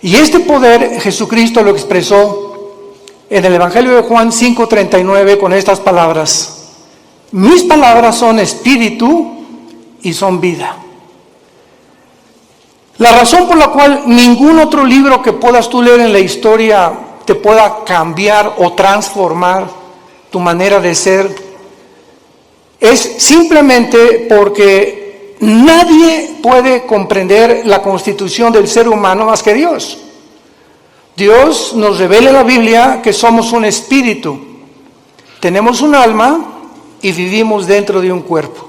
Y este poder Jesucristo lo expresó en el Evangelio de Juan 5:39 con estas palabras: mis palabras son espíritu y son vida. La razón por la cual ningún otro libro que puedas tú leer en la historia te pueda cambiar o transformar tu manera de ser es simplemente porque nadie puede comprender la constitución del ser humano más que Dios. Dios nos revela en la Biblia que somos un espíritu, tenemos un alma y vivimos dentro de un cuerpo.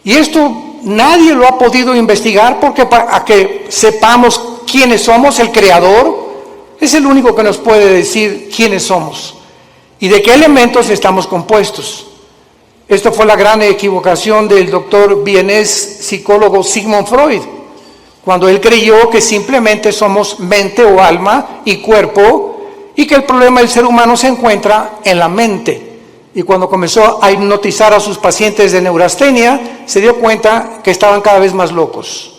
Y esto nadie lo ha podido investigar, porque para que sepamos quiénes somos, el Creador es el único que nos puede decir quiénes somos y de qué elementos estamos compuestos. Esto fue la gran equivocación del doctor vienés psicólogo Sigmund Freud, cuando él creyó que simplemente somos mente o alma y cuerpo, y que el problema del ser humano se encuentra en la mente. Y cuando comenzó a hipnotizar a sus pacientes de neurastenia, se dio cuenta que estaban cada vez más locos.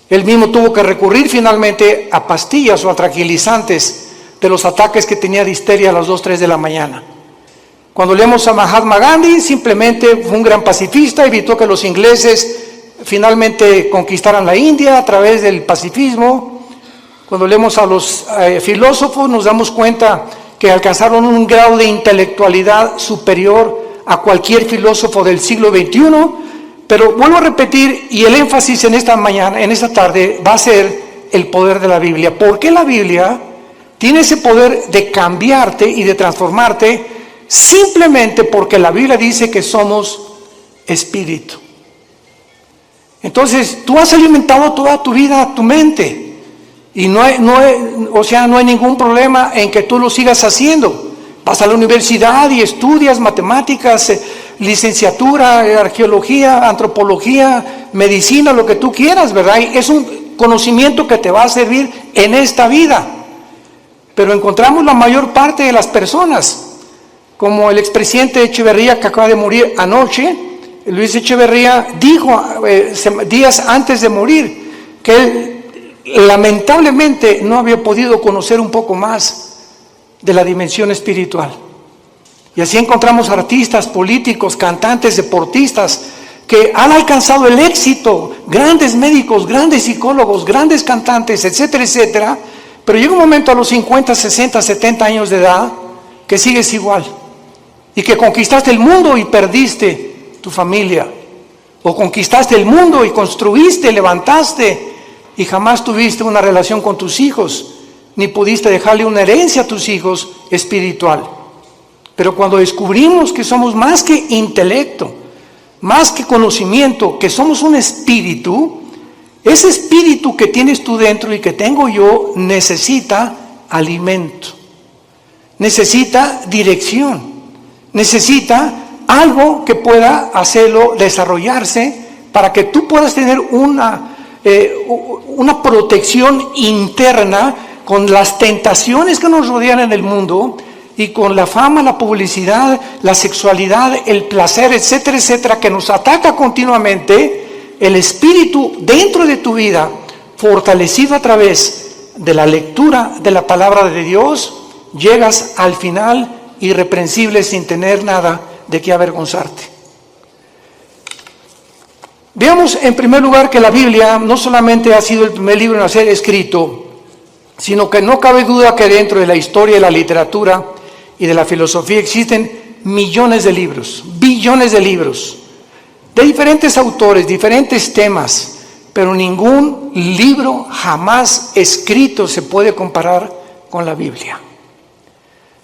Él mismo tuvo que recurrir finalmente a pastillas o a tranquilizantes de los ataques que tenía de histeria a las 2, 3 de la mañana. Cuando leemos a Mahatma Gandhi, simplemente fue un gran pacifista, evitó que los ingleses finalmente conquistaran la India a través del pacifismo. Cuando leemos a los filósofos, nos damos cuenta que alcanzaron un grado de intelectualidad superior a cualquier filósofo del siglo XXI, pero vuelvo a repetir, y el énfasis en esta mañana, en esta tarde, va a ser el poder de la Biblia. ¿Por qué la Biblia tiene ese poder de cambiarte y de transformarte? Simplemente porque la Biblia dice que somos espíritu. Entonces, tú has alimentado toda tu vida tu mente. Y no hay ningún problema en que tú lo sigas haciendo. Vas a la universidad y estudias matemáticas, licenciatura, arqueología, antropología, medicina, lo que tú quieras, ¿verdad? Y es un conocimiento que te va a servir en esta vida. Pero encontramos la mayor parte de las personas, como el expresidente Echeverría, que acaba de morir anoche. Luis Echeverría dijo días antes de morir que él lamentablemente no había podido conocer un poco más de la dimensión espiritual. Y así encontramos artistas, políticos, cantantes, deportistas que han alcanzado el éxito, grandes médicos, grandes psicólogos, grandes cantantes, etcétera, etcétera, pero llega un momento a los 50, 60, 70 años de edad que sigues igual, y que conquistaste el mundo y perdiste tu familia, o conquistaste el mundo y construiste, levantaste, y jamás tuviste una relación con tus hijos, ni pudiste dejarle una herencia a tus hijos espiritual. Pero cuando descubrimos que somos más que intelecto, más que conocimiento, que somos un espíritu, ese espíritu que tienes tú dentro y que tengo yo necesita alimento, necesita dirección, necesita algo que pueda hacerlo desarrollarse para que tú puedas tener una protección interna con las tentaciones que nos rodean en el mundo y con la fama, la publicidad, la sexualidad, el placer, etcétera, etcétera, que nos ataca continuamente. El espíritu dentro de tu vida, fortalecido a través de la lectura de la palabra de Dios, llegas al final irreprensible sin tener nada de qué avergonzarte. Veamos en primer lugar que la Biblia no solamente ha sido el primer libro en ser escrito, sino que no cabe duda que dentro de la historia de la literatura y de la filosofía existen millones de libros, billones de libros, de diferentes autores, diferentes temas, pero ningún libro jamás escrito se puede comparar con la Biblia.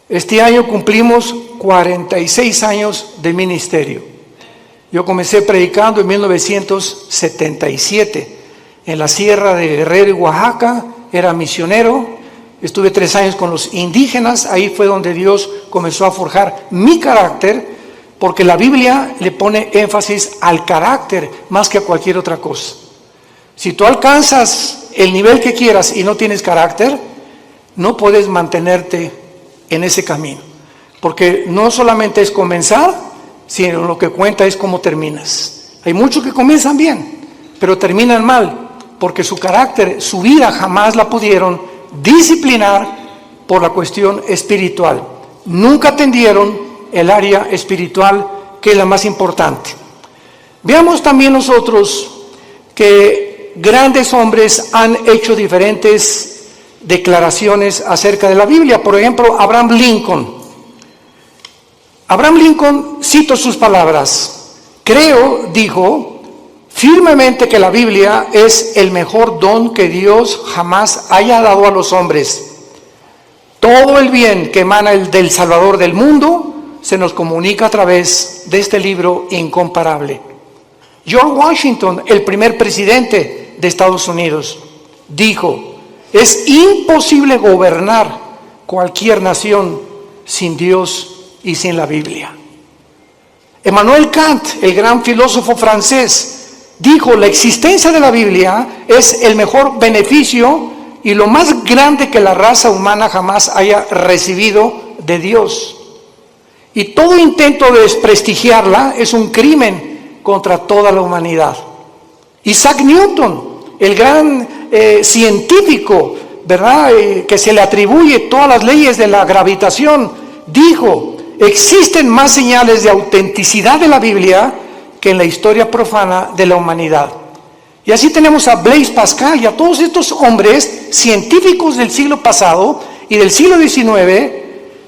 Este año cumplimos 46 años de ministerio. Yo comencé predicando en 1977 en la Sierra de Guerrero y Oaxaca, era misionero, estuve 3 años con los indígenas, ahí fue donde Dios comenzó a forjar mi carácter, porque la Biblia le pone énfasis al carácter más que a cualquier otra cosa. Si tú alcanzas el nivel que quieras y no tienes carácter, no puedes mantenerte en ese camino, porque no solamente es comenzar, sino lo que cuenta es cómo terminas. Hay muchos que comienzan bien, pero terminan mal, porque su carácter, su vida jamás la pudieron disciplinar por la cuestión espiritual. Nunca atendieron el área espiritual, que es la más importante. Veamos también nosotros que grandes hombres han hecho diferentes declaraciones acerca de la Biblia. Por ejemplo, Abraham Lincoln. Abraham Lincoln, cito sus palabras: creo, dijo, firmemente que la Biblia es el mejor don que Dios jamás haya dado a los hombres. Todo el bien que emana del Salvador del mundo se nos comunica a través de este libro incomparable. George Washington, el primer presidente de Estados Unidos, dijo: es imposible gobernar cualquier nación sin Dios y sin la Biblia. Emmanuel Kant, el gran filósofo francés, dijo: la existencia de la Biblia es el mejor beneficio y lo más grande que la raza humana jamás haya recibido de Dios. Y todo intento de desprestigiarla es un crimen contra toda la humanidad. Isaac Newton, el gran científico, ¿verdad?, que se le atribuye todas las leyes de la gravitación, dijo: existen más señales de autenticidad de la Biblia que en la historia profana de la humanidad. Y así tenemos a Blaise Pascal y a todos estos hombres científicos del siglo pasado y del siglo XIX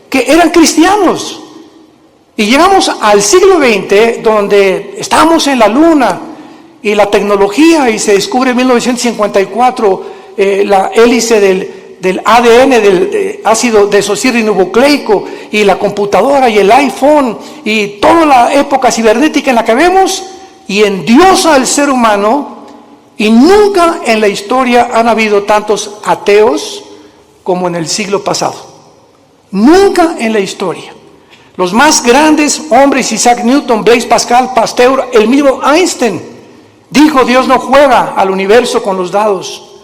que eran cristianos. Y llegamos al siglo XX, donde estamos en la luna y la tecnología, y se descubre en 1954 la hélice del ADN, del ácido desoxirribonucleico, y la computadora y el iPhone y toda la época cibernética en la que vemos, y endiosa al ser humano. Y nunca en la historia han habido tantos ateos como en el siglo pasado. Nunca en la historia. Los más grandes hombres: Isaac Newton, Blaise Pascal, Pasteur, el mismo Einstein, dijo: Dios no juega al universo con los dados.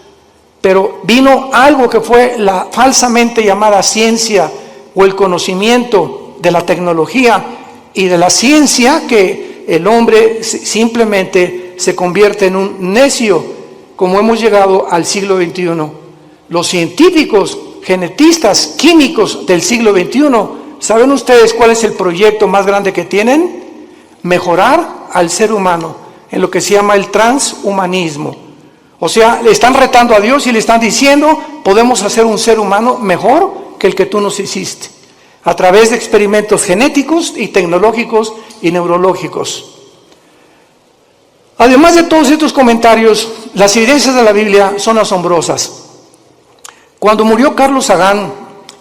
Pero vino algo que fue la falsamente llamada ciencia, o el conocimiento de la tecnología y de la ciencia, que el hombre simplemente se convierte en un necio, como hemos llegado al siglo XXI. Los científicos, genetistas, químicos del siglo XXI, ¿saben ustedes cuál es el proyecto más grande que tienen? Mejorar al ser humano en lo que se llama el transhumanismo. O sea, le están retando a Dios y le están diciendo: podemos hacer un ser humano mejor que el que tú nos hiciste, a través de experimentos genéticos y tecnológicos y neurológicos. Además de todos estos comentarios, las evidencias de la Biblia son asombrosas. Cuando murió Carl Sagan,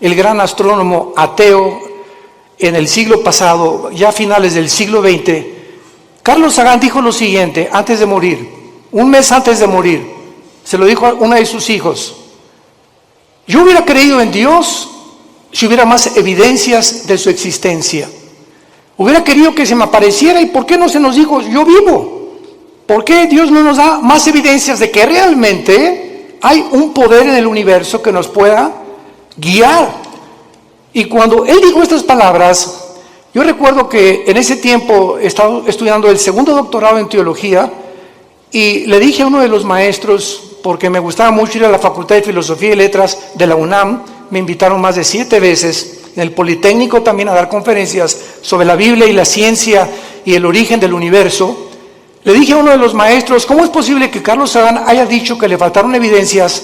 el gran astrónomo ateo, en el siglo pasado, ya a finales del siglo XX, Carl Sagan dijo lo siguiente antes de morir, un mes antes de morir. Se lo dijo a uno de sus hijos: yo hubiera creído en Dios si hubiera más evidencias de su existencia. Hubiera querido que se me apareciera. ¿Y por qué no se nos dijo: yo vivo? ¿Por qué Dios no nos da más evidencias de que realmente hay un poder en el universo que nos pueda guiar? Y cuando él dijo estas palabras, yo recuerdo que en ese tiempo estaba estudiando el segundo doctorado en teología, y le dije a uno de los maestros, porque me gustaba mucho ir a la Facultad de Filosofía y Letras de la UNAM, me invitaron más de 7 veces, en el Politécnico también, a dar conferencias sobre la Biblia y la ciencia y el origen del universo. Le dije a uno de los maestros: ¿cómo es posible que Carl Sagan haya dicho que le faltaron evidencias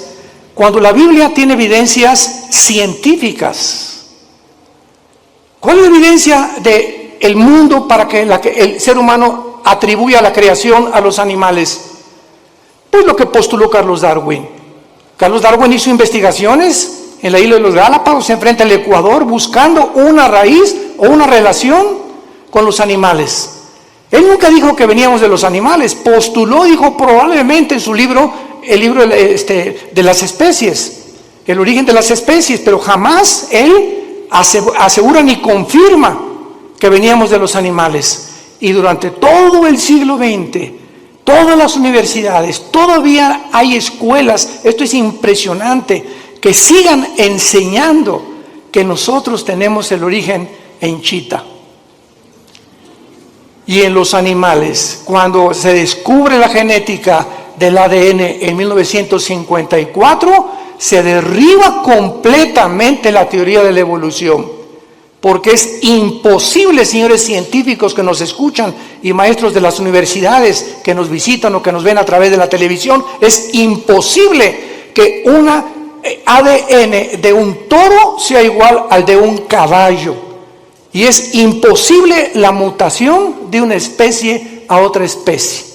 cuando la Biblia tiene evidencias científicas? ¿Cuál es la evidencia del mundo para que el ser humano atribuya la creación a los animales? Pues lo que postuló Carlos Darwin. Carlos Darwin hizo investigaciones en la isla de los Galápagos, enfrente al Ecuador, buscando una raíz o una relación con los animales. Él nunca dijo que veníamos de los animales, postuló, dijo probablemente en su libro, el libro de las especies, el origen de las especies, pero jamás él asegura ni confirma que veníamos de los animales. Y durante todo el siglo XX, todas las universidades, todavía hay escuelas, esto es impresionante, que sigan enseñando que nosotros tenemos el origen en Chita y en los animales. Cuando se descubre la genética del ADN en 1954, se derriba completamente la teoría de la evolución, porque es imposible, señores científicos que nos escuchan y maestros de las universidades que nos visitan o que nos ven a través de la televisión, es imposible que una ADN de un toro sea igual al de un caballo, y es imposible la mutación de una especie a otra especie.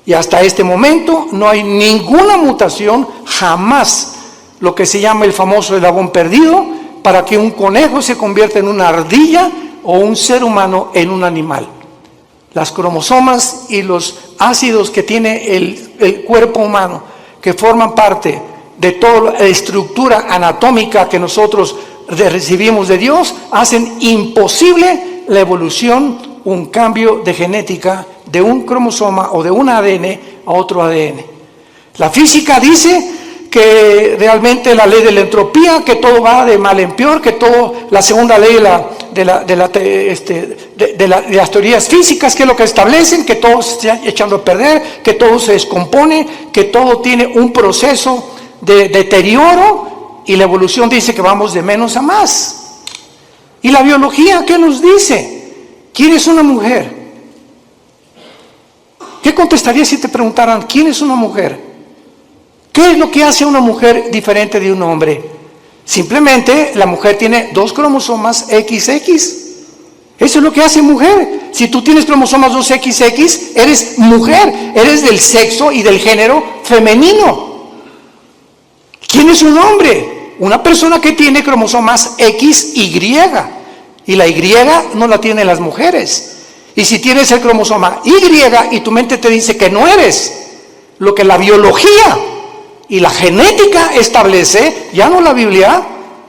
Y hasta este momento no hay ninguna mutación, jamás, lo que se llama el famoso eslabón perdido, para que un conejo se convierta en una ardilla o un ser humano en un animal. Las cromosomas y los ácidos que tiene el cuerpo humano, que forman parte de toda la estructura anatómica que nosotros recibimos de Dios, hacen imposible la evolución, un cambio de genética de un cromosoma o de un ADN a otro ADN. La física dice que realmente la ley de la entropía, que todo va de mal en peor, que todo, la segunda ley de las teorías físicas, que es lo que establecen, que todo se está echando a perder, que todo se descompone, que todo tiene un proceso de deterioro, y la evolución dice que vamos de menos a más. ¿Y la biología qué nos dice? ¿Quién es una mujer? ¿Qué contestarías si te preguntaran quién es una mujer? ¿Qué es lo que hace a una mujer diferente de un hombre? Simplemente la mujer tiene 2 cromosomas XX. Eso es lo que hace mujer. Si tú tienes cromosomas 2XX, eres mujer, eres del sexo y del género femenino. ¿Quién es un hombre? Una persona que tiene cromosomas XY. Y la Y no la tienen las mujeres. Y si tienes el cromosoma Y y tu mente te dice que no eres lo que la biología y la genética establece, ya no la Biblia,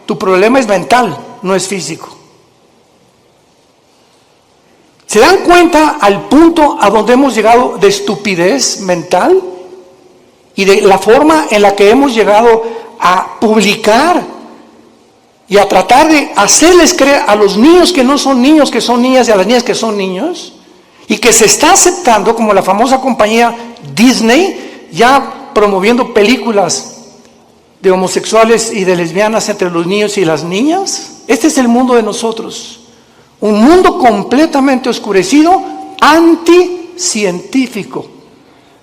tu problema es mental, no es físico. ¿Se dan cuenta al punto a donde hemos llegado de estupidez mental? Y de la forma en la que hemos llegado a publicar y a tratar de hacerles creer a los niños que no son niños, que son niñas, y a las niñas que son niños, y que se está aceptando, como la famosa compañía Disney, ya promoviendo películas de homosexuales y de lesbianas entre los niños y las niñas. Este es el mundo de nosotros, un mundo completamente oscurecido, anticientífico.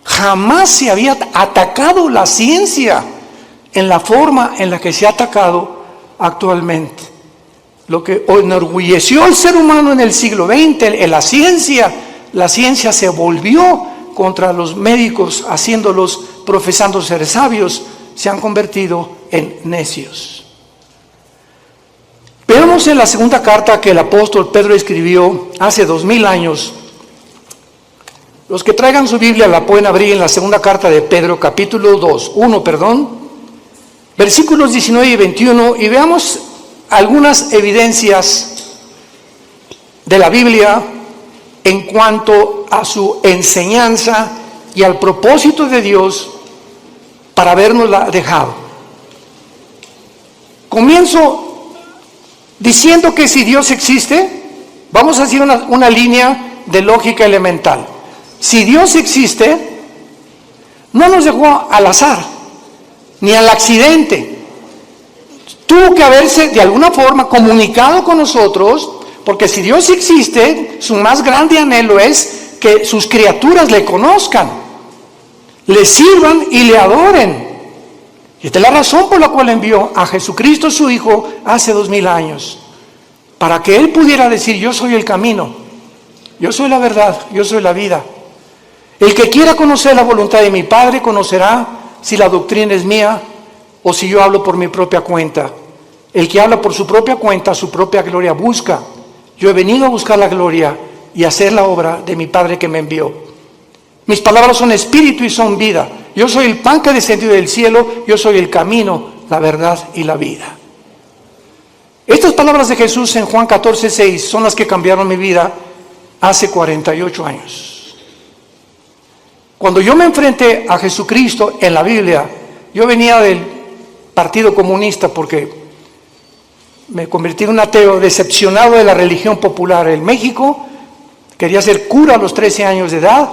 Jamás se había atacado la ciencia en la forma en la que se ha atacado actualmente. Lo que enorgulleció al ser humano en el siglo XX, en la ciencia se volvió contra los médicos, haciéndolos, profesando ser sabios, se han convertido en necios. Veamos en la segunda carta que el apóstol Pedro escribió hace 2000 años. Los que traigan su Biblia la pueden abrir en la segunda carta de Pedro, capítulo 1, versículos 19 y 21, y veamos algunas evidencias de la Biblia en cuanto a su enseñanza y al propósito de Dios para habernosla dejado. Comienzo diciendo que si Dios existe, vamos a hacer una línea de lógica elemental. Si Dios existe, no nos dejó al azar, ni al accidente. Tuvo que haberse de alguna forma comunicado con nosotros, porque si Dios existe, su más grande anhelo es que sus criaturas le conozcan, le sirvan y le adoren. Y esta es la razón por la cual envió a Jesucristo su Hijo hace 2000 años, para que Él pudiera decir: yo soy el camino, yo soy la verdad, yo soy la vida. El que quiera conocer la voluntad de mi Padre conocerá si la doctrina es mía o si yo hablo por mi propia cuenta. El que habla por su propia cuenta, su propia gloria busca. Yo he venido a buscar la gloria y a hacer la obra de mi Padre que me envió. Mis palabras son espíritu y son vida. Yo soy el pan que ha descendido del cielo, yo soy el camino, la verdad y la vida. Estas palabras de Jesús en Juan 14:6 son las que cambiaron mi vida hace 48 años. Cuando yo me enfrenté a Jesucristo en la Biblia, yo venía del Partido Comunista porque me convertí en un ateo decepcionado de la religión popular en México. Quería ser cura a los 13 años de edad,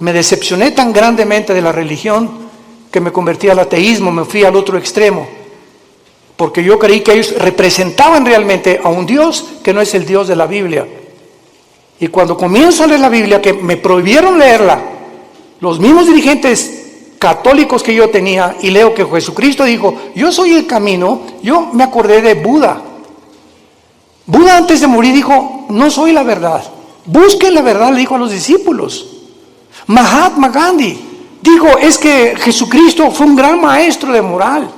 Me decepcioné tan grandemente de la religión que me convertí al ateísmo, me fui al otro extremo, porque yo creí que ellos representaban realmente a un Dios que no es el Dios de la Biblia. Y cuando comienzo a leer la Biblia, que me prohibieron leerla, los mismos dirigentes católicos que yo tenía, y leo que Jesucristo dijo, yo soy el camino, yo me acordé de Buda. Buda antes de morir dijo, no soy la verdad, busquen la verdad, le dijo a los discípulos. Mahatma Gandhi dijo, es que Jesucristo fue un gran maestro de moral,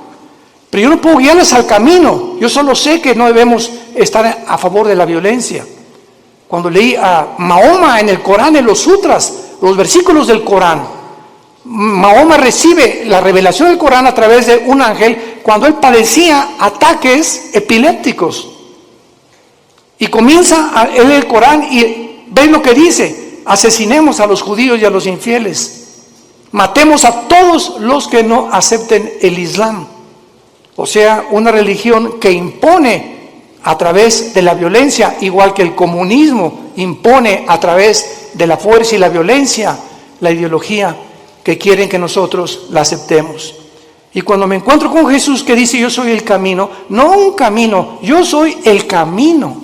pero yo no puedo guiarles al camino, yo solo sé que no debemos estar a favor de la violencia. Cuando leí a Mahoma en el Corán, en los sutras, los versículos del Corán, Mahoma recibe la revelación del Corán a través de un ángel cuando él padecía ataques epilépticos. Y comienza a leer el Corán y ve lo que dice: asesinemos a los judíos y a los infieles, matemos a todos los que no acepten el Islam. O sea, una religión que impone a través de la violencia, igual que el comunismo impone a través de la fuerza y la violencia, la ideología que quieren que nosotros la aceptemos. Y cuando me encuentro con Jesús que dice yo soy el camino, no un camino, yo soy el camino.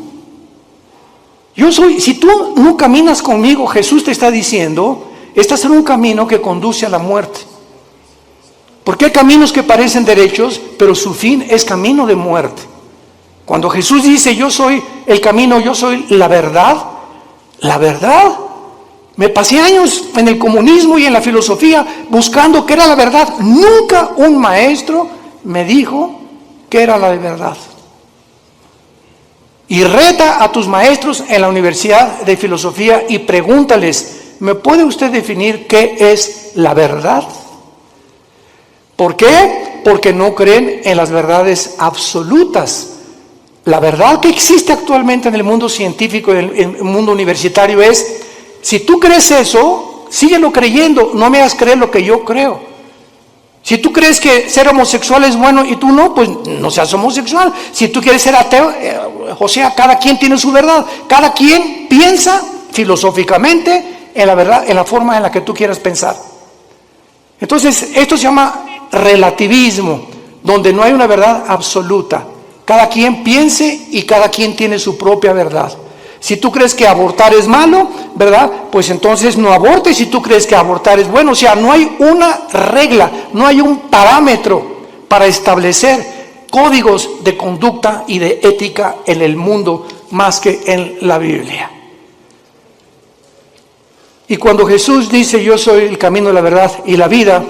Yo soy, si tú no caminas conmigo, Jesús te está diciendo, estás en un camino que conduce a la muerte. Porque hay caminos que parecen derechos, pero su fin es camino de muerte. Cuando Jesús dice yo soy el camino, yo soy la verdad, me pasé años en el comunismo y en la filosofía buscando qué era la verdad. Nunca un maestro me dijo qué era la verdad. Y reta a tus maestros en la universidad de filosofía y pregúntales, ¿me puede usted definir qué es la verdad? ¿Por qué? Porque no creen en las verdades absolutas. La verdad que existe actualmente en el mundo científico y en el mundo universitario es, si tú crees eso, síguelo creyendo, no me hagas creer lo que yo creo. Si tú crees que ser homosexual es bueno y tú no, pues no seas homosexual. Si tú quieres ser ateo, o sea, cada quien tiene su verdad. Cada quien piensa filosóficamente en la verdad, en la forma en la que tú quieras pensar. Entonces, esto se llama relativismo, donde no hay una verdad absoluta. Cada quien piense y cada quien tiene su propia verdad. Si tú crees que abortar es malo, ¿verdad? Pues entonces no abortes. Si tú crees que abortar es bueno, o sea, no hay una regla, no hay un parámetro para establecer códigos de conducta y de ética en el mundo más que en la Biblia. Y cuando Jesús dice yo soy el camino, la verdad y la vida,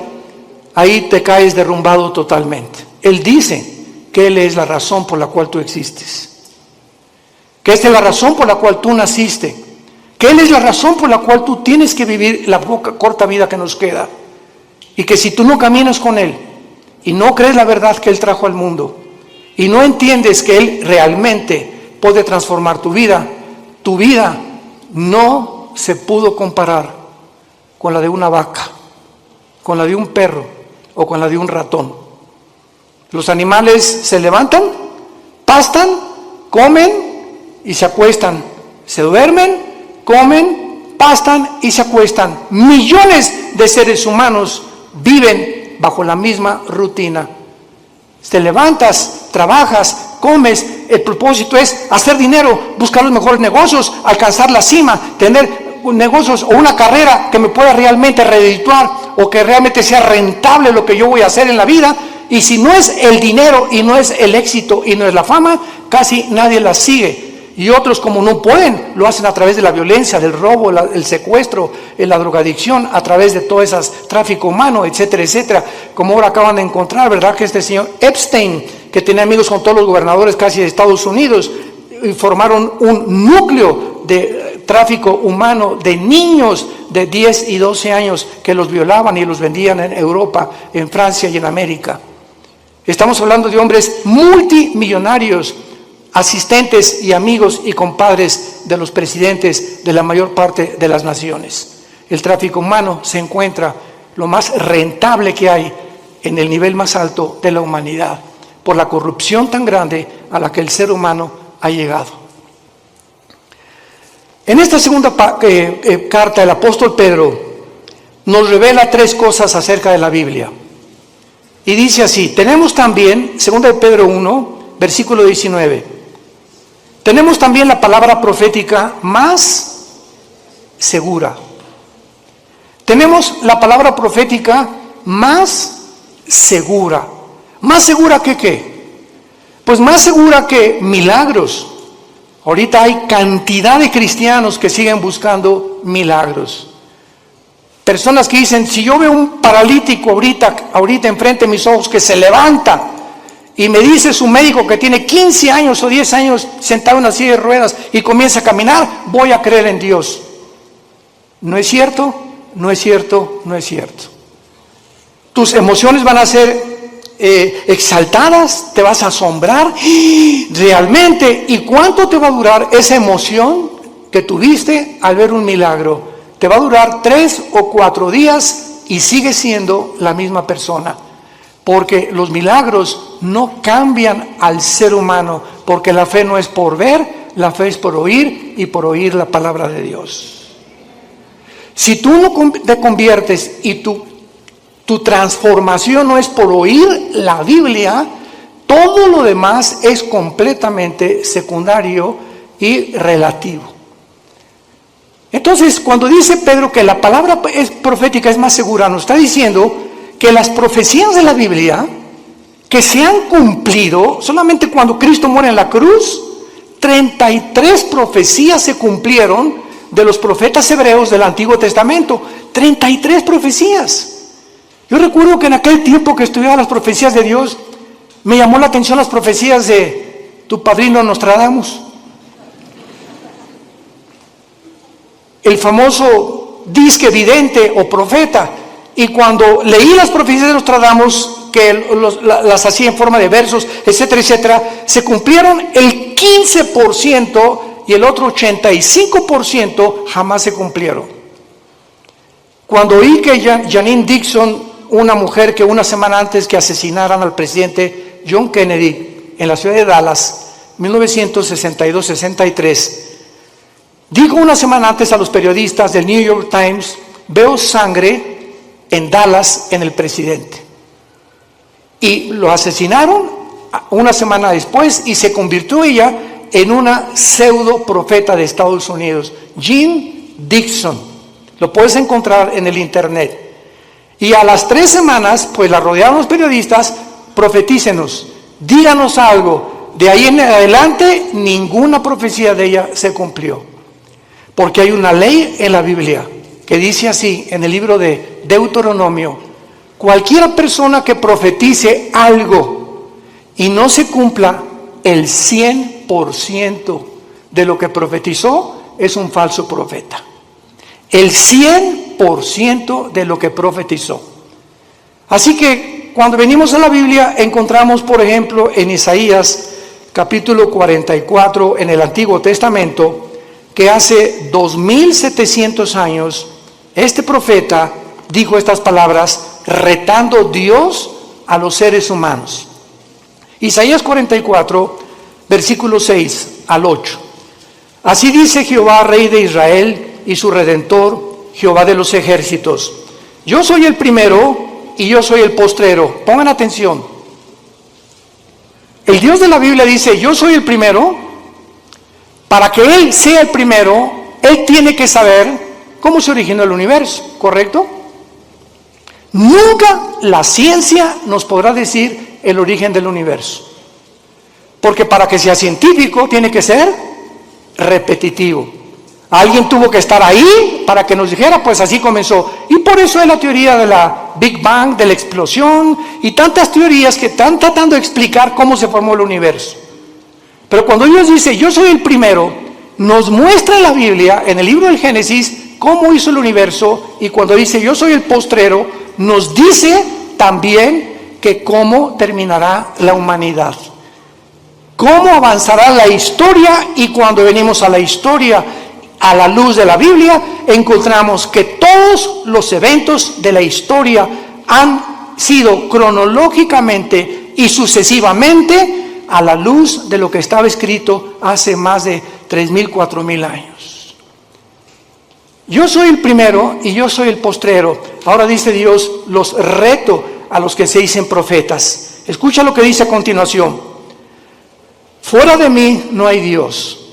ahí te caes derrumbado totalmente. Él dice que Él es la razón por la cual tú existes. Que esta es la razón por la cual tú naciste, que Él es la razón por la cual tú tienes que vivir la corta vida que nos queda, y que si tú no caminas con Él y no crees la verdad que Él trajo al mundo y no entiendes que Él realmente puede transformar tu vida no se pudo comparar con la de una vaca, con la de un perro o con la de un ratón. Los animales se levantan, pastan, comen y se acuestan, se duermen, comen, pastan y se acuestan. Millones de seres humanos viven bajo la misma rutina. Te levantas, trabajas, comes, el propósito es hacer dinero, buscar los mejores negocios, alcanzar la cima, tener negocios o una carrera que me pueda realmente redituar o que realmente sea rentable lo que yo voy a hacer en la vida. Y si no es el dinero y no es el éxito y no es la fama, casi nadie la sigue. Y otros, como no pueden, lo hacen a través de la violencia, del robo, el secuestro, la drogadicción, a través de todo ese tráfico humano, etcétera, etcétera. Como ahora acaban de encontrar, ¿verdad? Que este señor Epstein, que tenía amigos con todos los gobernadores casi de Estados Unidos, y formaron un núcleo de tráfico humano de niños de 10 y 12 años que los violaban y los vendían en Europa, en Francia y en América. Estamos hablando de hombres multimillonarios, asistentes y amigos y compadres de los presidentes de la mayor parte de las naciones. El tráfico humano se encuentra lo más rentable que hay en el nivel más alto de la humanidad, por la corrupción tan grande a la que el ser humano ha llegado. En esta segunda carta, el apóstol Pedro nos revela tres cosas acerca de la Biblia. Y dice así, tenemos también, 2 de Pedro 1, versículo 19, tenemos también la palabra profética más segura. Tenemos la palabra profética más segura. ¿Más segura que qué? Pues más segura que milagros. Ahorita hay cantidad de cristianos que siguen buscando milagros. Personas que dicen, si yo veo un paralítico ahorita enfrente de mis ojos que se levanta y me dice su médico que tiene 15 años o 10 años sentado en una silla de ruedas y comienza a caminar, voy a creer en Dios. ¿No es cierto? No es cierto, no es cierto. Tus emociones van a ser exaltadas, te vas a asombrar realmente. ¿Y cuánto te va a durar esa emoción que tuviste al ver un milagro? Te va a durar 3 o 4 días y sigues siendo la misma persona. Porque los milagros no cambian al ser humano, porque la fe no es por ver, la fe es por oír y por oír la palabra de Dios. Si tú no te conviertes y tu transformación no es por oír la Biblia, todo lo demás es completamente secundario y relativo. Entonces, cuando dice Pedro que la palabra profética es más segura, nos está diciendo que las profecías de la Biblia que se han cumplido, solamente cuando Cristo muere en la cruz, 33 profecías se cumplieron de los profetas hebreos del Antiguo Testamento. 33 profecías. Yo recuerdo que en aquel tiempo que estudiaba las profecías de Dios, me llamó la atención las profecías de tu padrino Nostradamus. El famoso disque vidente o profeta. Y cuando leí las profecías de Nostradamus, que las hacía en forma de versos, etcétera, etcétera, se cumplieron el 15% y el otro 85% jamás se cumplieron. Cuando oí que Janine Dixon, una mujer que una semana antes que asesinaran al presidente John Kennedy en la ciudad de Dallas, 1962-63, dijo una semana antes a los periodistas del New York Times, veo sangre en Dallas en el presidente. Y lo asesinaron una semana después y se convirtió ella en una pseudo profeta de Estados Unidos, Jean Dixon. Lo puedes encontrar en el internet. Y a las 3 semanas, pues la rodearon los periodistas, profetícenos, díganos algo. De ahí en adelante, ninguna profecía de ella se cumplió. Porque hay una ley en la Biblia que dice así, en el libro de Deuteronomio, cualquier persona que profetice algo y no se cumpla el 100% de lo que profetizó, es un falso profeta. El 100% de lo que profetizó. Así que cuando venimos a la Biblia encontramos, por ejemplo, en Isaías capítulo 44 en el Antiguo Testamento, que hace 2700 años este profeta dijo estas palabras retando Dios a los seres humanos. Isaías 44 versículo 6 al 8. Así dice Jehová, Rey de Israel y su Redentor, Jehová de los ejércitos: yo soy el primero y yo soy el postrero. Pongan atención. El Dios de la Biblia dice, yo soy el primero. Para que Él sea el primero, Él tiene que saber cómo se originó el universo, ¿correcto? Nunca la ciencia nos podrá decir el origen del universo. Porque para que sea científico tiene que ser repetitivo. Alguien tuvo que estar ahí para que nos dijera, pues así comenzó. Y por eso es la teoría de la Big Bang, de la explosión, y tantas teorías que están tratando de explicar cómo se formó el universo. Pero cuando Dios dice, yo soy el primero, nos muestra en la Biblia, en el libro del Génesis, cómo hizo el universo, y cuando dice, yo soy el postrero, nos dice también que cómo terminará la humanidad. Cómo avanzará la historia, y cuando venimos a la historia, a la luz de la Biblia, encontramos que todos los eventos de la historia han sido cronológicamente y sucesivamente a la luz de lo que estaba escrito hace más de 3,000, 4,000 años. Yo soy el primero y yo soy el postrero. Ahora dice Dios, los reto a los que se dicen profetas. Escucha lo que dice a continuación. Fuera de mí no hay Dios.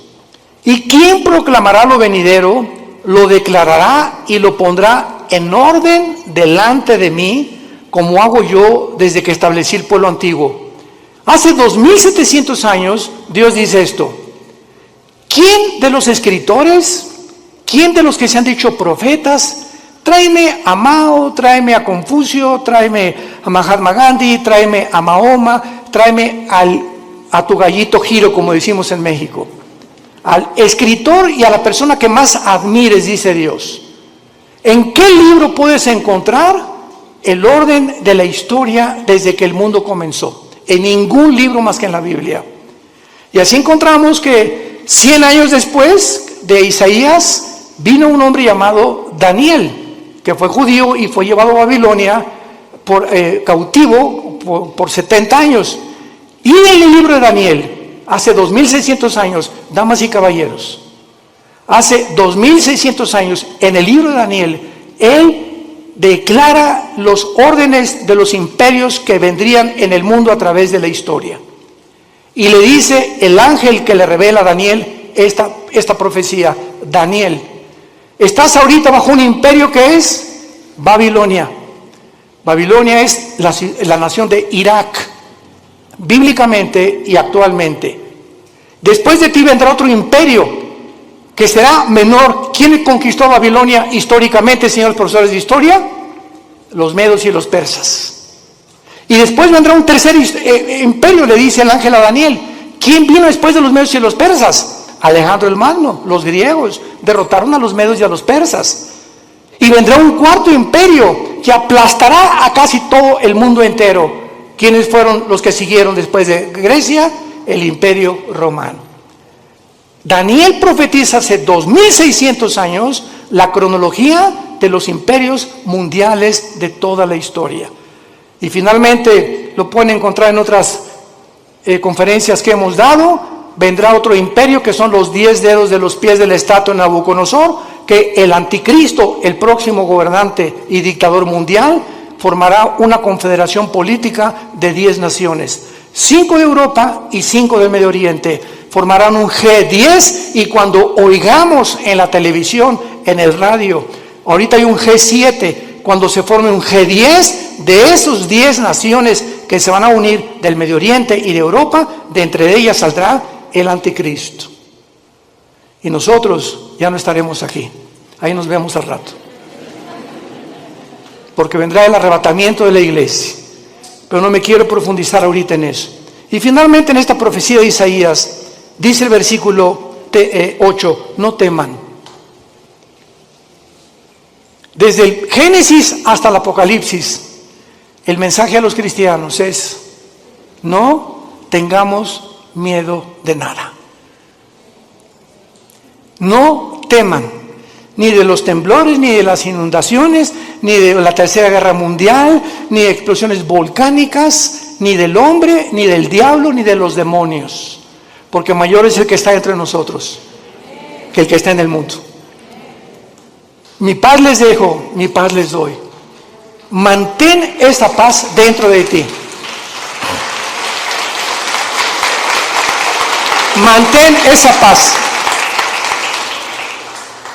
¿Y quién proclamará lo venidero? Lo declarará y lo pondrá en orden delante de mí, como hago yo desde que establecí el pueblo antiguo. Hace 2700 años Dios dice esto. ¿Quién de los escritores, quién de los que se han dicho profetas, tráeme a Mao, tráeme a Confucio, tráeme a Mahatma Gandhi, tráeme a Mahoma, tráeme a tu gallito Giro, como decimos en México? Al escritor y a la persona que más admires, dice Dios. ¿En qué libro puedes encontrar el orden de la historia desde que el mundo comenzó? En ningún libro más que en la Biblia. Y así encontramos que 100 años después de Isaías vino un hombre llamado Daniel, que fue judío y fue llevado a Babilonia cautivo por 70 años. Y en el libro de Daniel, hace 2600 años, damas y caballeros, hace 2600 años, en el libro de Daniel, él declara los órdenes de los imperios que vendrían en el mundo a través de la historia. Y le dice el ángel que le revela a Daniel esta profecía: Daniel, estás ahorita bajo un imperio que es Babilonia. Babilonia es la nación de Irak, bíblicamente y actualmente. Después de ti vendrá otro imperio que será menor. ¿Quién conquistó Babilonia históricamente, señores profesores de historia? Los medos y los persas. Y después vendrá un tercer imperio, le dice el ángel a Daniel. ¿Quién vino después de los medos y los persas? Alejandro el Magno, los griegos derrotaron a los medos y a los persas. Y vendrá un cuarto imperio que aplastará a casi todo el mundo entero. ¿Quiénes fueron los que siguieron después de Grecia? El imperio romano. Daniel profetiza hace 2600 años la cronología de los imperios mundiales de toda la historia. Y finalmente lo pueden encontrar en otras conferencias que hemos dado. Vendrá otro imperio que son los 10 dedos de los pies de la estatua de Nabucodonosor, que el anticristo, el próximo gobernante y dictador mundial, formará una confederación política de 10 naciones, 5 de Europa y 5 del Medio Oriente. Formarán un G10 y cuando oigamos en la televisión, en el radio, ahorita hay un G7, cuando se forme un G10 de esos 10 naciones que se van a unir del Medio Oriente y de Europa, de entre ellas saldrá el anticristo. Y nosotros ya no estaremos aquí, ahí nos vemos al rato. Porque vendrá el arrebatamiento de la iglesia. Pero no me quiero profundizar ahorita en eso. Y finalmente en esta profecía de Isaías, dice el versículo 8, no teman. Desde el Génesis hasta el Apocalipsis, el mensaje a los cristianos es: no tengamos miedo de nada. No teman, ni de los temblores, ni de las inundaciones, ni de la Tercera Guerra Mundial, ni de explosiones volcánicas, ni del hombre, ni del diablo, ni de los demonios. Porque mayor es el que está entre nosotros que el que está en el mundo. Mi paz les dejo, mi paz les doy. Mantén esa paz dentro de ti. Mantén esa paz.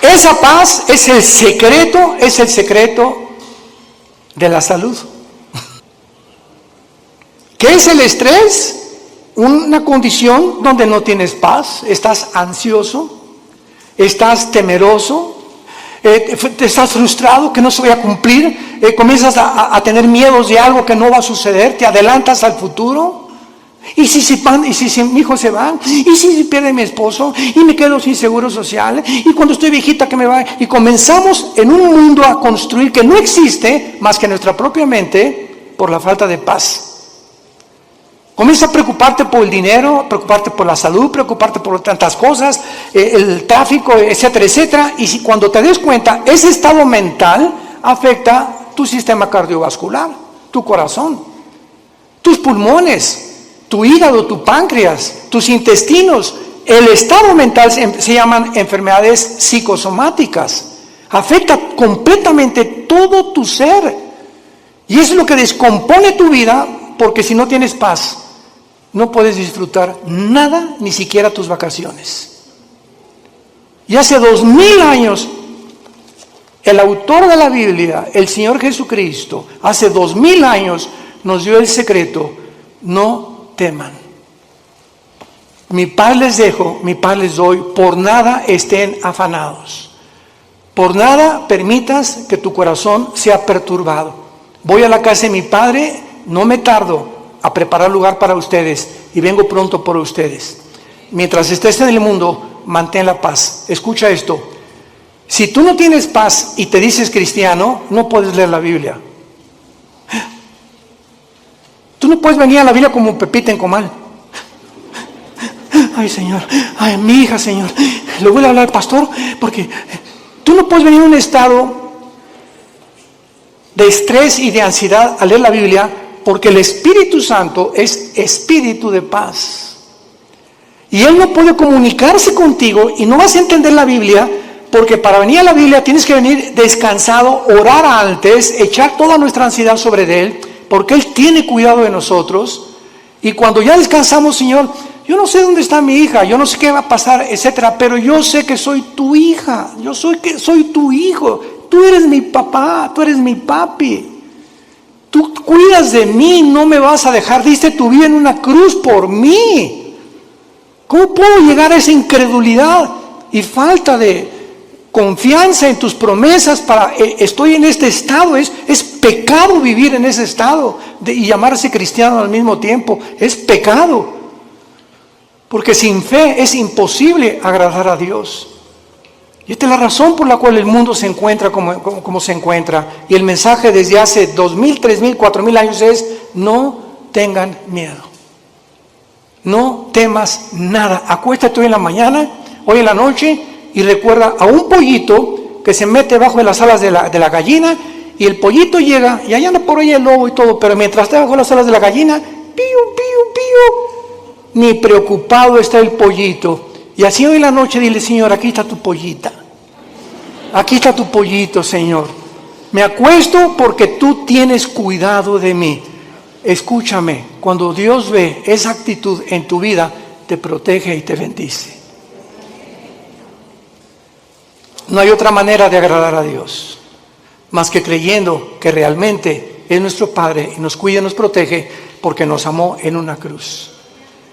Esa paz es el secreto de la salud. ¿Qué es el estrés? Una condición donde no tienes paz, estás ansioso, estás temeroso, te estás frustrado que no se vaya a cumplir, comienzas a tener miedos de algo que no va a suceder, te adelantas al futuro. ¿Y si mi hijo se va? ¿Y si pierde mi esposo? ¿Y me quedo sin seguro social? ¿Y cuando estoy viejita que me va? Y comenzamos en un mundo a construir que no existe más que nuestra propia mente por la falta de paz. Comienza a preocuparte por el dinero, preocuparte por la salud, preocuparte por tantas cosas, el tráfico, etcétera, etcétera. Y cuando te des cuenta, ese estado mental afecta tu sistema cardiovascular, tu corazón, tus pulmones, tu hígado, tu páncreas, tus intestinos. El estado mental se llaman enfermedades psicosomáticas. Afecta completamente todo tu ser. Y eso es lo que descompone tu vida, porque si no tienes paz, no puedes disfrutar nada, ni siquiera tus vacaciones. Y hace 2000 años, el autor de la Biblia, el Señor Jesucristo, hace 2000 años nos dio el secreto: no teman. Mi paz les dejo, mi paz les doy, por nada estén afanados. Por nada permitas que tu corazón sea perturbado. Voy a la casa de mi Padre, no me tardo a preparar lugar para ustedes y vengo pronto por ustedes. Mientras estés en el mundo, mantén la paz. Escucha esto: si tú no tienes paz y te dices cristiano, no puedes leer la Biblia. Tú no puedes venir a la Biblia como Pepita en comal. Ay, Señor, ay, mi hija, Señor, le voy a hablar al pastor, porque tú no puedes venir a un estado de estrés y de ansiedad a leer la Biblia, porque el Espíritu Santo es espíritu de paz. Y Él no puede comunicarse contigo y no vas a entender la Biblia, porque para venir a la Biblia tienes que venir descansado, orar antes, echar toda nuestra ansiedad sobre Él, porque Él tiene cuidado de nosotros. Y cuando ya descansamos, Señor, yo no sé dónde está mi hija, yo no sé qué va a pasar, etcétera, pero yo sé que soy tu hija, yo soy tu hijo, tú eres mi papá, tú eres mi papi, tú cuidas de mí, no me vas a dejar, diste tu vida en una cruz por mí. ¿Cómo puedo llegar a esa incredulidad y falta de confianza en tus promesas estoy en este estado? Es pecado vivir en ese estado y llamarse cristiano al mismo tiempo, es pecado. Porque sin fe es imposible agradar a Dios. Y esta es la razón por la cual el mundo se encuentra como se encuentra. Y el mensaje desde hace 2000, 3000, 4000 años es: no tengan miedo. No temas nada. Acuéstate hoy en la mañana, hoy en la noche, y recuerda a un pollito que se mete bajo de las alas de la gallina, y el pollito llega, y allá anda por ahí el lobo y todo, pero mientras está bajo las alas de la gallina, pío, pío, pío, ni preocupado está el pollito. Y así hoy en la noche dile: Señor, aquí está tu pollita, aquí está tu pollito, Señor, me acuesto porque tú tienes cuidado de mí. Escúchame, cuando Dios ve esa actitud en tu vida, te protege y te bendice. No hay otra manera de agradar a Dios más que creyendo que realmente es nuestro Padre y nos cuida y nos protege, porque nos amó en una cruz.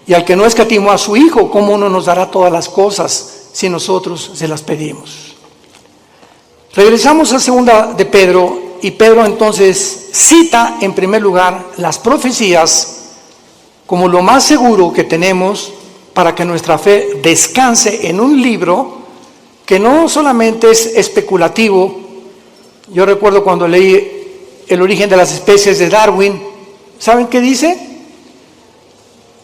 Y al que no escatimó a su Hijo, ¿cómo no nos dará todas las cosas si nosotros se las pedimos? Regresamos a segunda de Pedro, y Pedro entonces cita en primer lugar las profecías como lo más seguro que tenemos para que nuestra fe descanse en un libro que no solamente es especulativo. Yo recuerdo cuando leí El origen de las especies de Darwin, ¿saben qué dice?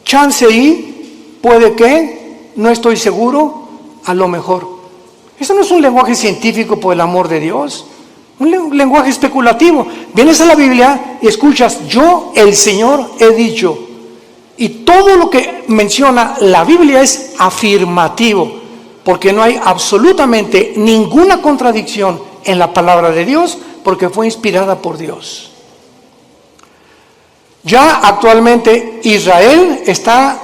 Chance y, puede que, no estoy seguro, a lo mejor. Eso no es un lenguaje científico, por el amor de Dios, un lenguaje especulativo. Vienes a la Biblia y escuchas: yo, el Señor, he dicho. Y todo lo que menciona la Biblia es afirmativo, porque no hay absolutamente ninguna contradicción en la palabra de Dios, porque fue inspirada por Dios. Ya actualmente Israel está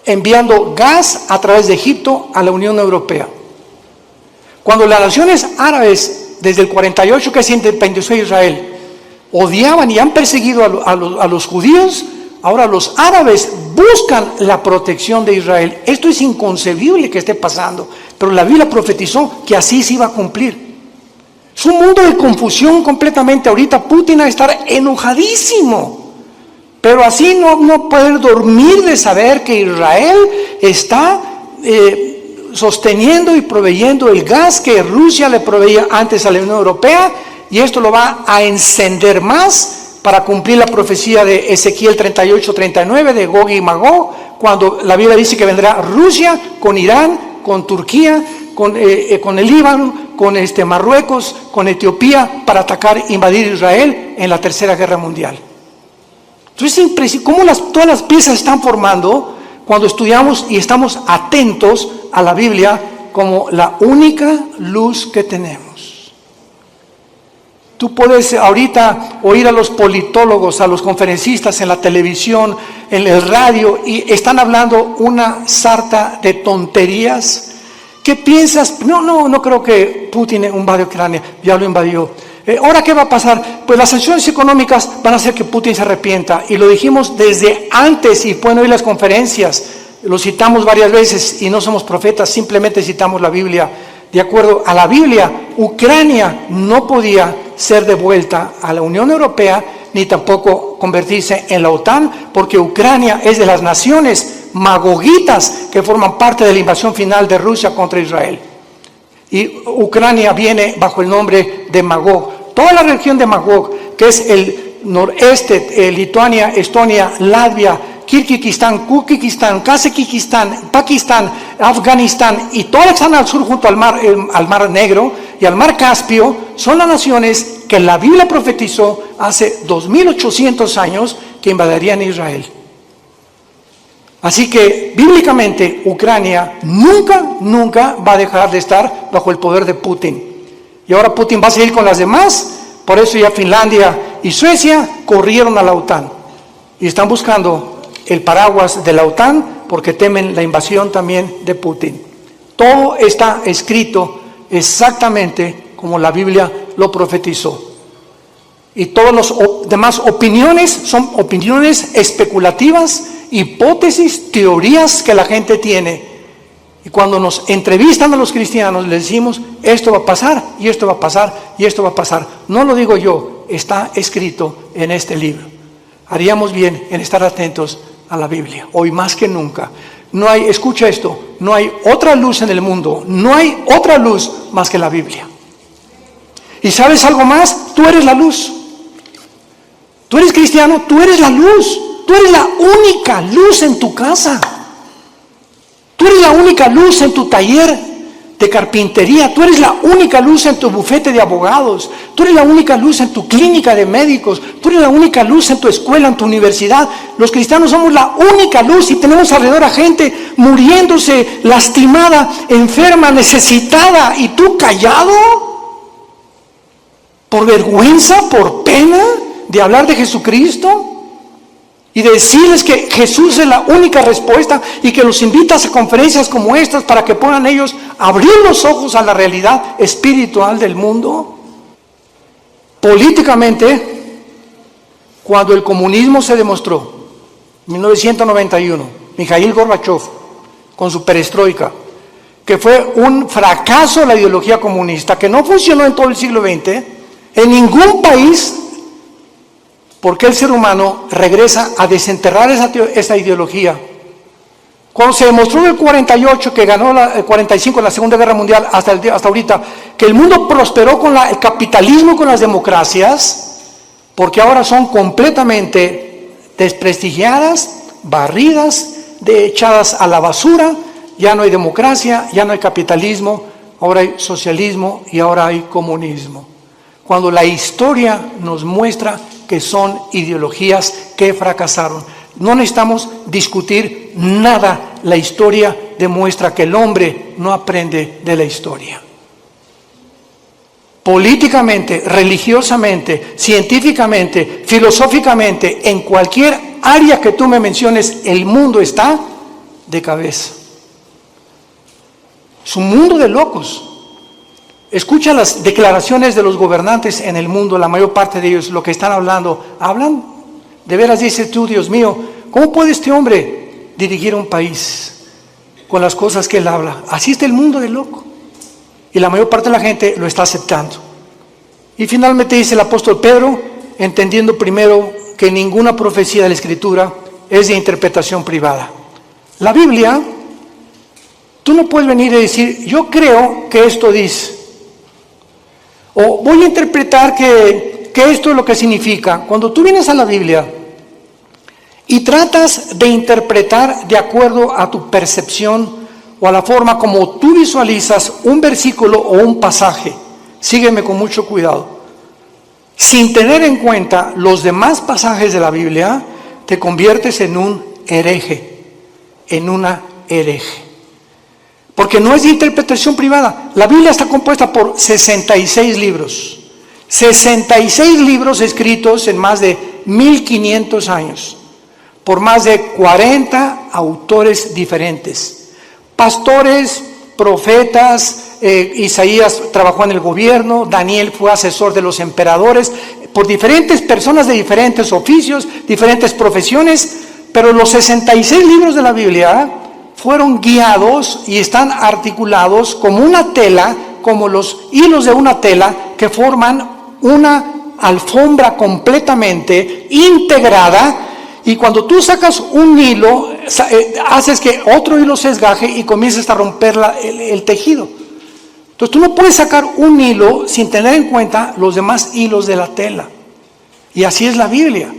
enviando gas a través de Egipto a la Unión Europea. Cuando las naciones árabes, desde el 48 que se independizó Israel, odiaban y han perseguido a los judíos, ahora los árabes buscan la protección de Israel. Esto es inconcebible que esté pasando, pero la Biblia profetizó que así se iba a cumplir. Es un mundo de confusión completamente. Ahorita Putin va a estar enojadísimo, pero así no poder dormir de saber que Israel está sosteniendo y proveyendo el gas que Rusia le proveía antes a la Unión Europea, y esto lo va a encender más para cumplir la profecía de Ezequiel 38-39 de Gog y Magog, cuando la Biblia dice que vendrá Rusia con Irán, con Turquía, con el Líbano, con Marruecos, con Etiopía, para atacar, invadir Israel en la Tercera Guerra Mundial. Entonces es impresionante cómo todas las piezas están formando cuando estudiamos y estamos atentos a la Biblia como la única luz que tenemos. Tú puedes ahorita oír a los politólogos, a los conferencistas en la televisión, en el radio, y están hablando una sarta de tonterías. ¿Qué piensas? No creo que Putin invadió Ucrania, ya lo invadió. ¿Ahora qué va a pasar? Pues las sanciones económicas van a hacer que Putin se arrepienta, y lo dijimos desde antes, y pueden oír las conferencias, lo citamos varias veces, y no somos profetas, simplemente citamos la Biblia. De acuerdo a la Biblia, Ucrania no podía ser devuelta a la Unión Europea, ni tampoco convertirse en la OTAN, porque Ucrania es de las naciones magogitas que forman parte de la invasión final de Rusia contra Israel. Y Ucrania viene bajo el nombre de Magog. Toda la región de Magog, que es el noreste, Lituania, Estonia, Latvia, Kirguistán, Kuzbekistán, Kazajistán, Pakistán, Afganistán y todas las que están al sur junto al Mar Negro y al Mar Caspio, son las naciones que la Biblia profetizó hace 2800 años que invadirían Israel. Así que bíblicamente Ucrania nunca va a dejar de estar bajo el poder de Putin. Y ahora Putin va a seguir con las demás, por eso ya Finlandia y Suecia corrieron a la OTAN y están buscando el paraguas de la OTAN porque temen la invasión también de Putin. Todo está escrito exactamente como la Biblia lo profetizó. Y todas las demás opiniones son opiniones especulativas, hipótesis, teorías que la gente tiene. Y cuando nos entrevistan a los cristianos, les decimos, esto va a pasar, y esto va a pasar, y esto va a pasar. No lo digo yo, está escrito en este libro. Haríamos bien en estar atentos a la Biblia, hoy más que nunca. No hay, escucha esto, no hay otra luz en el mundo, no hay otra luz más que la Biblia. ¿Y sabes algo más? Tú eres la luz. Tú eres cristiano, tú eres la luz. Tú eres la única luz en tu casa. Tú eres la única luz en tu taller de carpintería. Tú eres la única luz en tu bufete de abogados. Tú eres la única luz en tu clínica de médicos. Tú eres la única luz en tu escuela, en tu universidad. Los cristianos somos la única luz y tenemos alrededor a gente muriéndose, lastimada, enferma, necesitada. ¿Y tú callado? ¿Por vergüenza, por pena de hablar de Jesucristo? Y decirles que Jesús es la única respuesta y que los invitas a conferencias como estas para que puedan ellos abrir los ojos a la realidad espiritual del mundo. Políticamente, cuando el comunismo se demostró, en 1991, Mikhail Gorbachev, con su perestroika, que fue un fracaso la ideología comunista, que no funcionó en todo el siglo XX, en ningún país. ¿Por qué el ser humano regresa a desenterrar esa ideología? Cuando se demostró en el 48, que ganó el 45 en la Segunda Guerra Mundial, hasta ahorita, que el mundo prosperó con el capitalismo y con las democracias, porque ahora son completamente desprestigiadas, barridas, echadas a la basura. Ya no hay democracia, ya no hay capitalismo, ahora hay socialismo y ahora hay comunismo. Cuando la historia nos muestra que son ideologías que fracasaron. No necesitamos discutir nada. La historia demuestra que el hombre no aprende de la historia. Políticamente, religiosamente, científicamente, filosóficamente, en cualquier área que tú me menciones, el mundo está de cabeza. Es un mundo de locos. Escucha las declaraciones de los gobernantes en el mundo, la mayor parte de ellos, lo que están hablando. Hablan, de veras dices tú, Dios mío, ¿cómo puede este hombre dirigir un país con las cosas que él habla? Así está el mundo de loco. Y la mayor parte de la gente lo está aceptando. Y finalmente dice el apóstol Pedro, entendiendo primero que ninguna profecía de la Escritura es de interpretación privada. La Biblia, tú no puedes venir y decir, yo creo que esto dice. O voy a interpretar que esto es lo que significa. Cuando tú vienes a la Biblia y tratas de interpretar de acuerdo a tu percepción o a la forma como tú visualizas un versículo o un pasaje, sígueme con mucho cuidado. Sin tener en cuenta los demás pasajes de la Biblia, te conviertes en un hereje, en una hereje. Porque no es de interpretación privada. La Biblia está compuesta por 66 libros. 66 libros escritos en más de 1500 años, por más de 40 autores diferentes, pastores, profetas. Isaías trabajó en el gobierno, Daniel fue asesor de los emperadores, por diferentes personas de diferentes oficios, diferentes profesiones, pero los 66 libros de la Biblia fueron guiados y están articulados como una tela, como los hilos de una tela que forman una alfombra completamente integrada. Y cuando tú sacas un hilo, haces que otro hilo se desgaje y comienzas a romper el tejido. Entonces tú no puedes sacar un hilo sin tener en cuenta los demás hilos de la tela. Y así es la Biblia.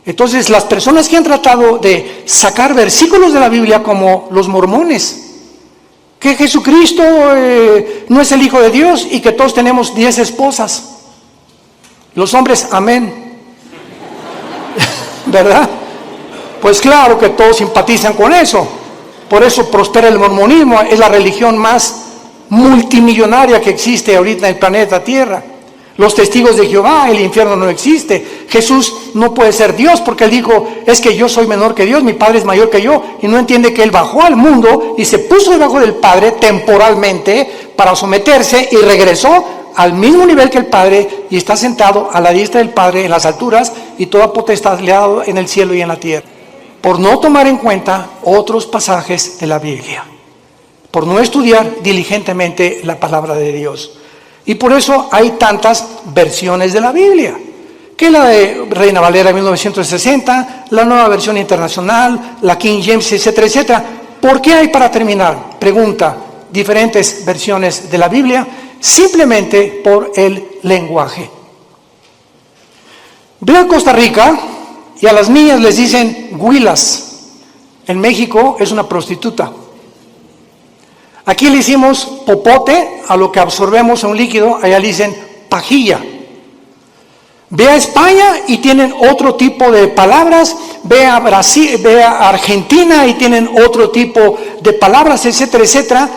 Entonces las personas que han tratado de sacar versículos de la Biblia, como los mormones, que Jesucristo no es el Hijo de Dios y que todos tenemos 10 esposas. Los hombres, amén. ¿Verdad? Pues claro que todos simpatizan con eso. Por eso prospera el mormonismo, es la religión más multimillonaria que existe ahorita en el planeta Tierra. Los testigos de Jehová, el infierno no existe. Jesús no puede ser Dios porque él dijo, es que yo soy menor que Dios, mi Padre es mayor que yo, y no entiende que él bajó al mundo y se puso debajo del Padre temporalmente para someterse y regresó al mismo nivel que el Padre y está sentado a la diestra del Padre en las alturas y toda potestad le ha dado en el cielo y en la tierra. Por no tomar en cuenta otros pasajes de la Biblia, por no estudiar diligentemente la palabra de Dios. Y por eso hay tantas versiones de la Biblia, que la de Reina Valera 1960, la Nueva Versión Internacional, la King James, etcétera, etcétera. ¿Por qué hay, para terminar, pregunta, diferentes versiones de la Biblia? Simplemente por el lenguaje. Veo a Costa Rica y a las niñas les dicen huilas. En México es una prostituta. Aquí le hicimos popote a lo que absorbemos a un líquido, allá le dicen pajilla. Ve a España y tienen otro tipo de palabras, ve a Brasil, ve a Argentina y tienen otro tipo de palabras, etcétera, etcétera.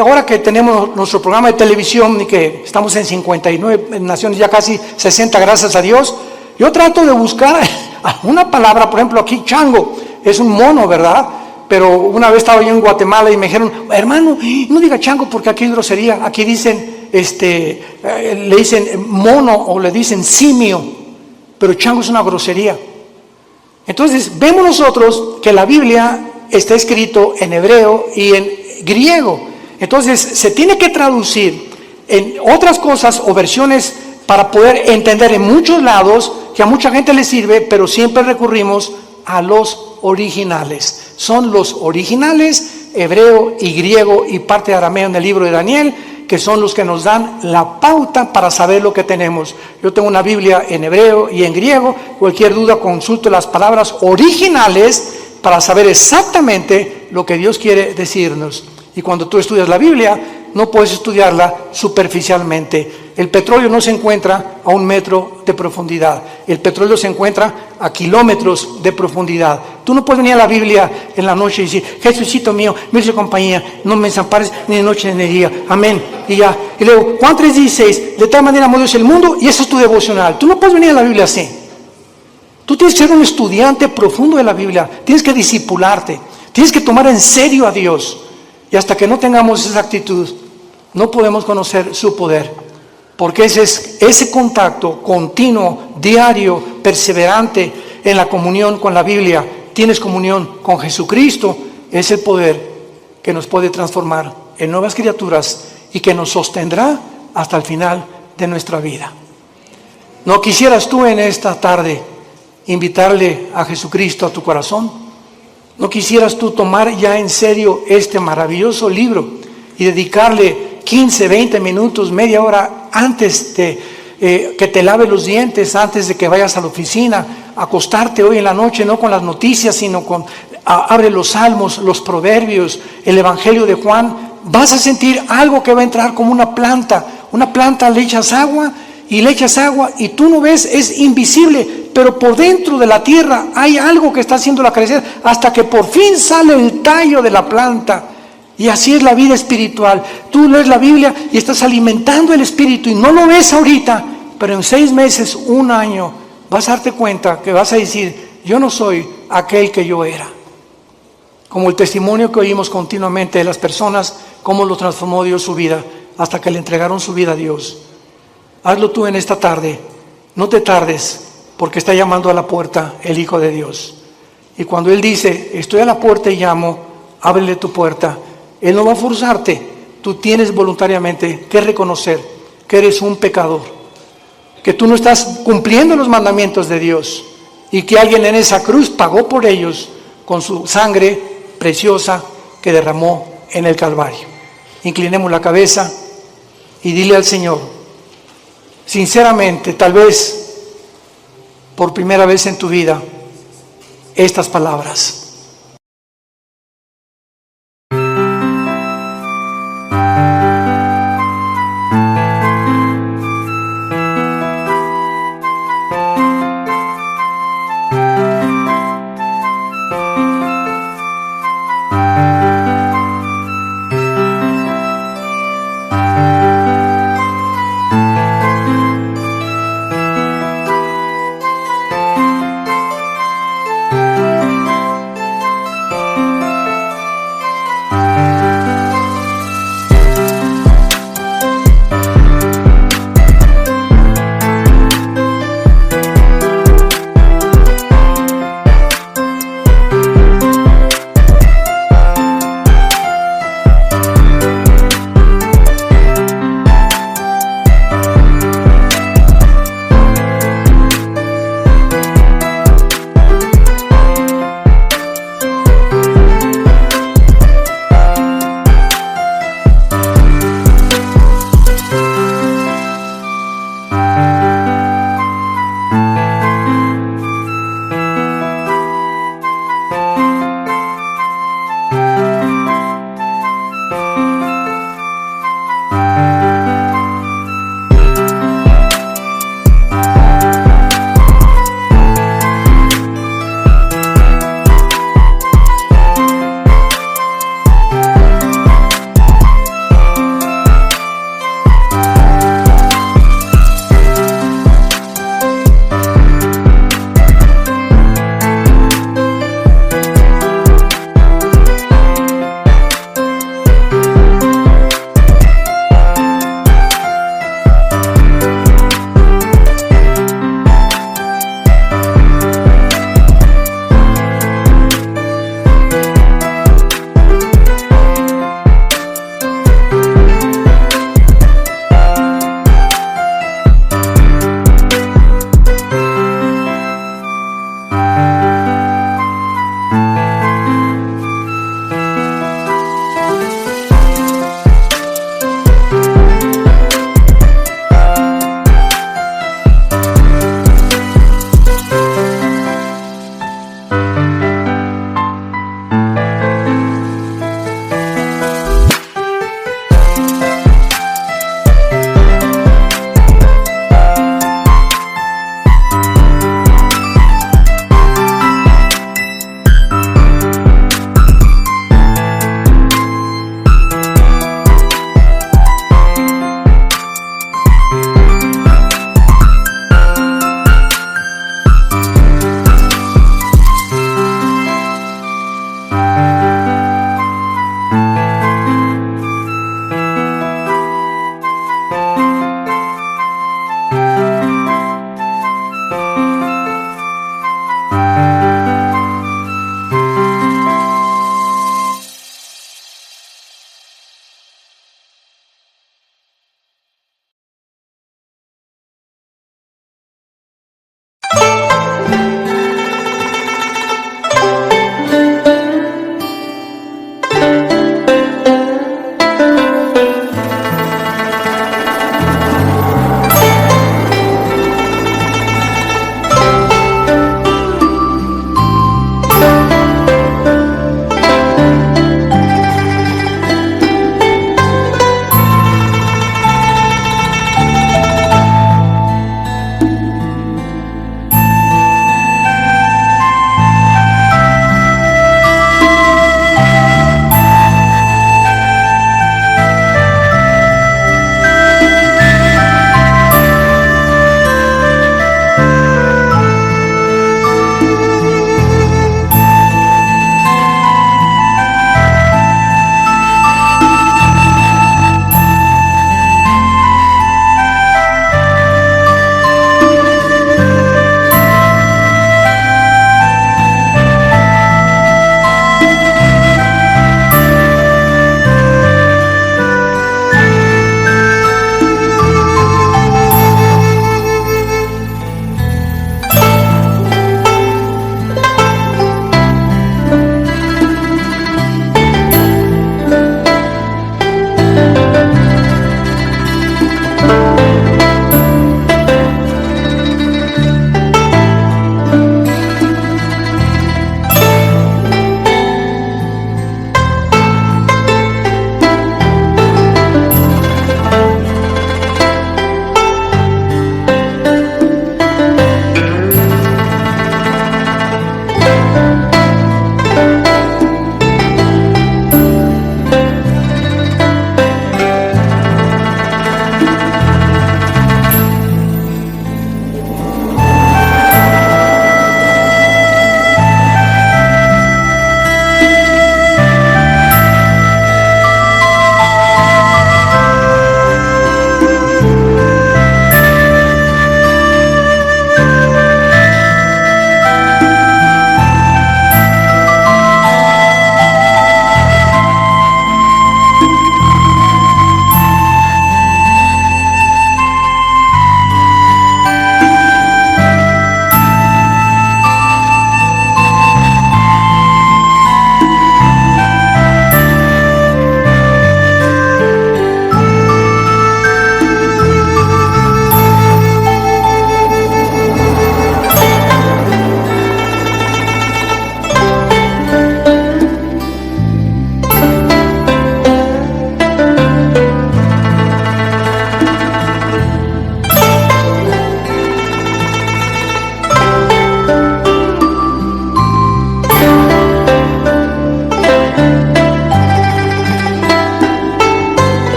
Ahora que tenemos nuestro programa de televisión y que estamos en 59 naciones, ya casi 60, gracias a Dios, yo trato de buscar una palabra, por ejemplo aquí chango, es un mono, ¿verdad? Pero una vez estaba yo en Guatemala y me dijeron, hermano, no diga chango porque aquí hay grosería, aquí dicen, le dicen mono o le dicen simio, pero chango es una grosería. Entonces vemos nosotros que la Biblia está escrito en hebreo y en griego. Entonces se tiene que traducir en otras cosas o versiones para poder entender en muchos lados, que a mucha gente le sirve, pero siempre recurrimos a los originales. Son los originales, hebreo y griego y parte de arameo en el libro de Daniel, que son los que nos dan la pauta para saber lo que tenemos. Yo tengo una Biblia en hebreo y en griego. Cualquier duda consulte las palabras originales para saber exactamente lo que Dios quiere decirnos. Y cuando tú estudias la Biblia, no puedes estudiarla superficialmente. El petróleo no se encuentra a 1 metro de profundidad. El petróleo se encuentra a kilómetros de profundidad. Tú no puedes venir a la Biblia en la noche y decir, Jesucito mío, me hizo compañía, no me desampares ni de noche ni de día. Amén. Y ya. Y luego, Juan 3:16, de tal manera amó Dios el mundo, y eso es tu devocional. Tú no puedes venir a la Biblia así. Tú tienes que ser un estudiante profundo de la Biblia. Tienes que discipularte. Tienes que tomar en serio a Dios. Y hasta que no tengamos esa actitud, no podemos conocer su poder. Porque ese contacto continuo, diario, perseverante en la comunión con la Biblia, tienes comunión con Jesucristo, es el poder que nos puede transformar en nuevas criaturas y que nos sostendrá hasta el final de nuestra vida. ¿No quisieras tú en esta tarde invitarle a Jesucristo a tu corazón? ¿No quisieras tú tomar ya en serio este maravilloso libro y dedicarle 15, 20 minutos, media hora antes de que te laves los dientes, antes de que vayas a la oficina, acostarte hoy en la noche, no con las noticias, sino abre los salmos, los proverbios, el evangelio de Juan? Vas a sentir algo que va a entrar como una planta le echas agua y tú no ves, es invisible, pero por dentro de la tierra hay algo que está haciéndola crecer hasta que por fin sale el tallo de la planta. Y así es la vida espiritual. Tú lees la Biblia y estás alimentando el espíritu y no lo ves ahorita, pero en 6 meses, 1 año, vas a darte cuenta que vas a decir, yo no soy aquel que yo era. Como el testimonio que oímos continuamente de las personas, cómo lo transformó Dios su vida, hasta que le entregaron su vida a Dios. Hazlo tú en esta tarde, no te tardes, porque está llamando a la puerta el Hijo de Dios. Y cuando Él dice, estoy a la puerta y llamo, ábrele tu puerta. Él no va a forzarte, tú tienes voluntariamente que reconocer que eres un pecador, que tú no estás cumpliendo los mandamientos de Dios y que alguien en esa cruz pagó por ellos con su sangre preciosa que derramó en el Calvario. Inclinemos la cabeza y dile al Señor, sinceramente, tal vez por primera vez en tu vida, estas palabras.